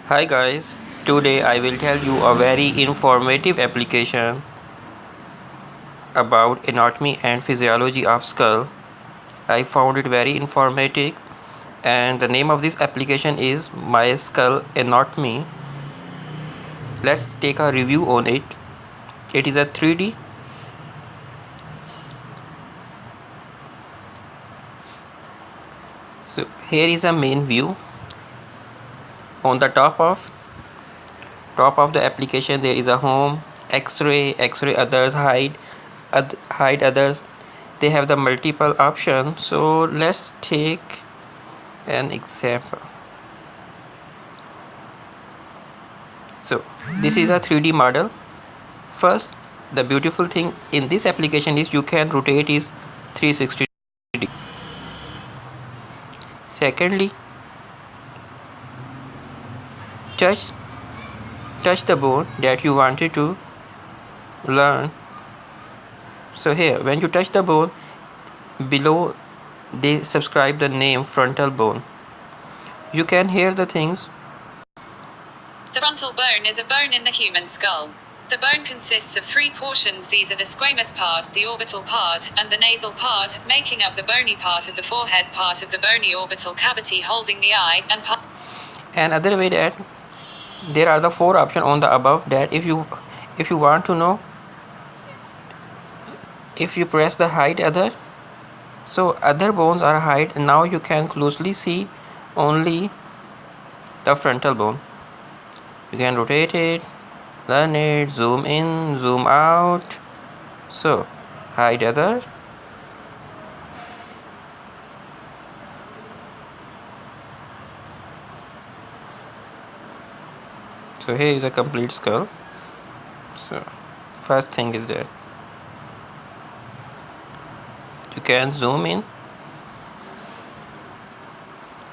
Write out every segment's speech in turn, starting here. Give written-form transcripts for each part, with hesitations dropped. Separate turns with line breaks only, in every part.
Hi guys, today I will tell you a very informative application about anatomy and physiology of skull. I found it very informative and the name of this application is My Skull Anatomy. Let's take a review on it. It is a 3D. So here is a main view. On the top of the application there is a home, x-ray others, hide others. They have the multiple options. So let's take an example. So this is a 3D model. First, the beautiful thing in this application is you can rotate it 360 degrees. Secondly, touch the bone that you wanted to learn. So here, when you touch the bone, below they subscribe the name frontal bone. You can hear the things.
The frontal bone is a bone in the human skull. The bone consists of three portions. These are the squamous part, the orbital part, and the nasal part, making up the bony part of the forehead, part of the bony orbital cavity holding the eye, and part.
Another way that there are the four options on the above that if you want to know, if you press the hide other, so other bones are hide. Now you can closely see only the frontal bone. You can rotate it, learn it, zoom in, zoom out. So hide other. So here is a complete skull. So first thing is that you can zoom in,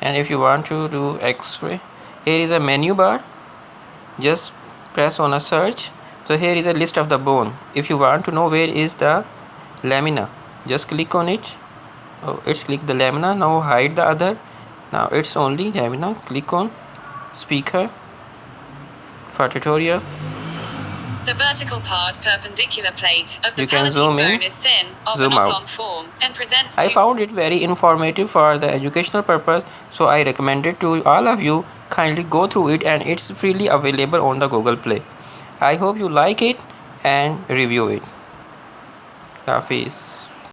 and if you want to do x-ray, here is a menu bar. Just press on a search. So here is a list of the bone. If you want to know where is the lamina, just click on it. Oh, it's click the lamina. Now hide the other. Now it's only lamina. Click on speaker for tutorial.
The vertical part, perpendicular plate of the
You can
palatine
zoom in,
bone is thin, of
zoom
an
out.
oblong form, and presents
I
two.
found it very informative for the educational purpose, so I recommend it to all of you. Kindly go through it, and it's freely available on the Google Play. I hope you like it and review it. Hafiz.